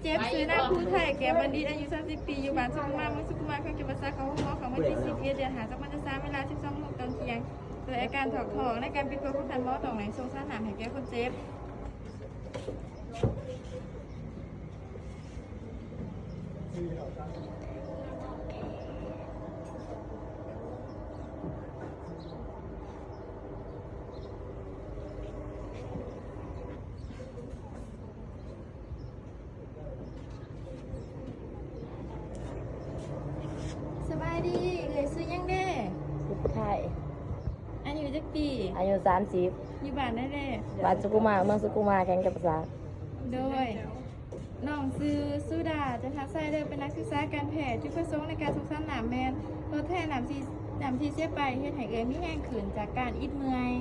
จ็บซื้อหน้าผู้ไทยแก่บัณฑิตอายุ30 ปีอยู่บ้านสุขุมวิทสุขุมวิทเพื่อเก็บภาษาเขาหัวของวันที่11 เดือนหาจากวันที่3 เวลา 12 โมงตอนเที่ยงโดยอาการถอกถอกในการปิดเพื่อผู้ทันหมอตรงไหนทรงสนามให้แก่คนเจ็บสบายดีเลยซื้อยังเด้ ผู้ไทยอายุจักปี อายุ30อยู่บ้านได้เด้ บ้านสุกุมาเมืองสุกุมาแข่งกับภาษา โดยน้องซื้อสุดาจะทักไซเดอร์เป็นนักศึกษาการแพทย์ที่ประสงค์ในการสงสารหนามแมนทดแทนหนามที่เสียไปเฮ็ดให้เอ่ยมีแห้งขืนจากการอิดเมื่อย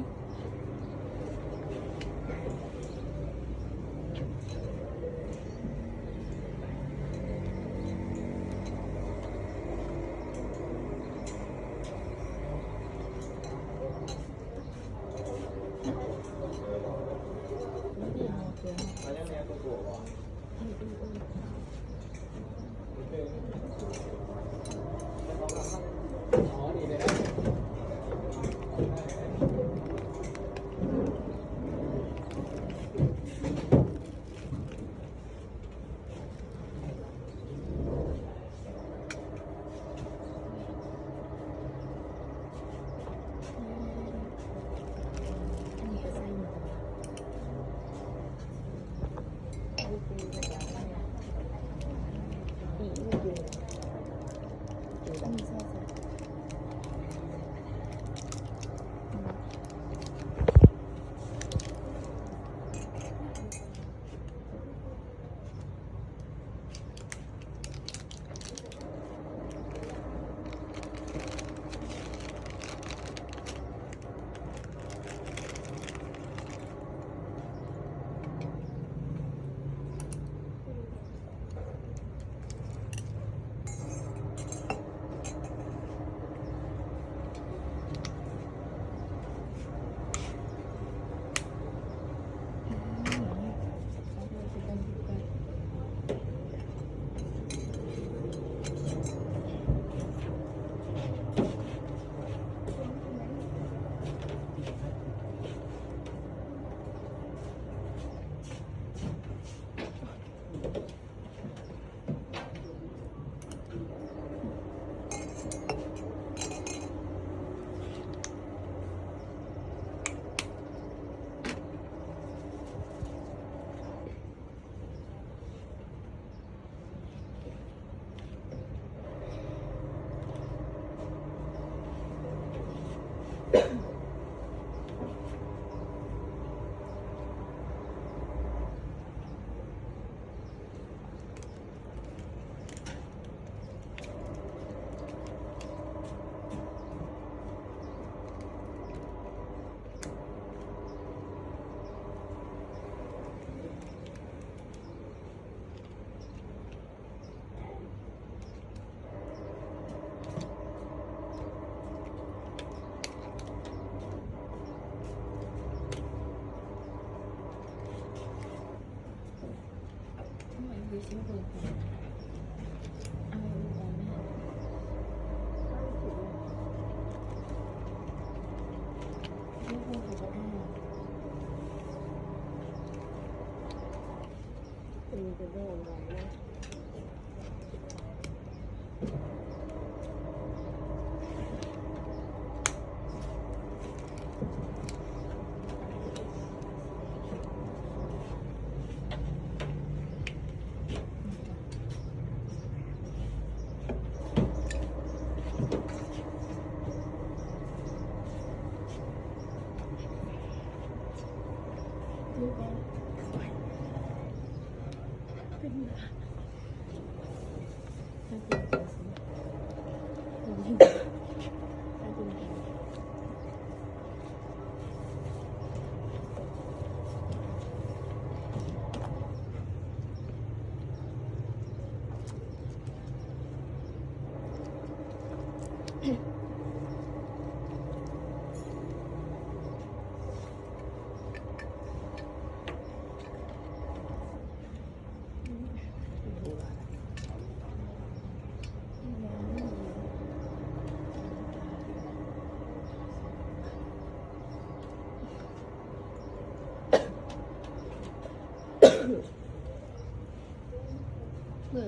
เ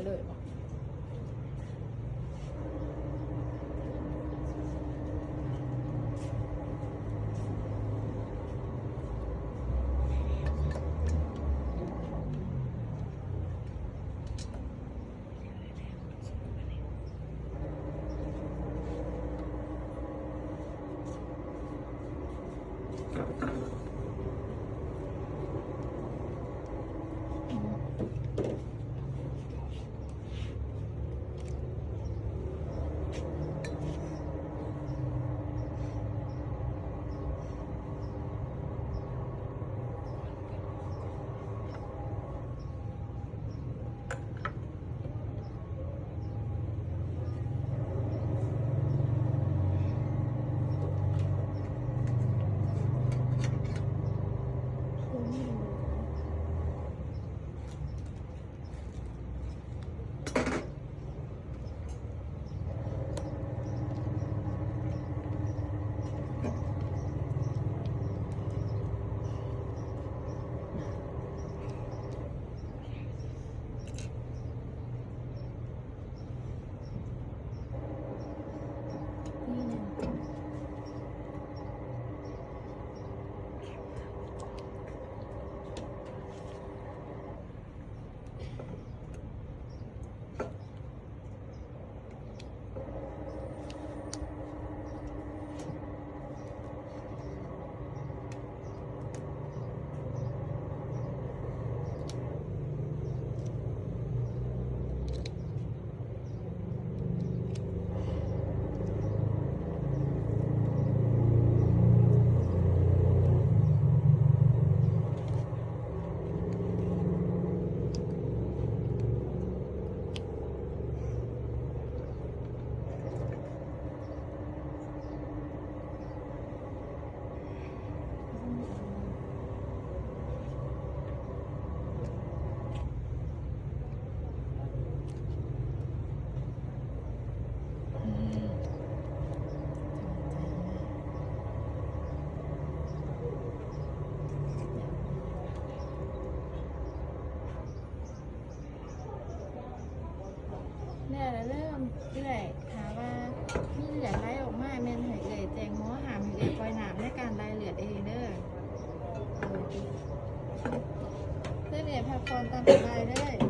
ลยเนี่ยเริ่มเอื่อยถามว่ามีเหลือดไหลออกมาแม่นให้เอื่อยแจงหมอหามให้เอื่อยปล่อยน้ำในการไหลเลือดเองเด้อเลื่อยพักผ่อนตามสบายเด้อ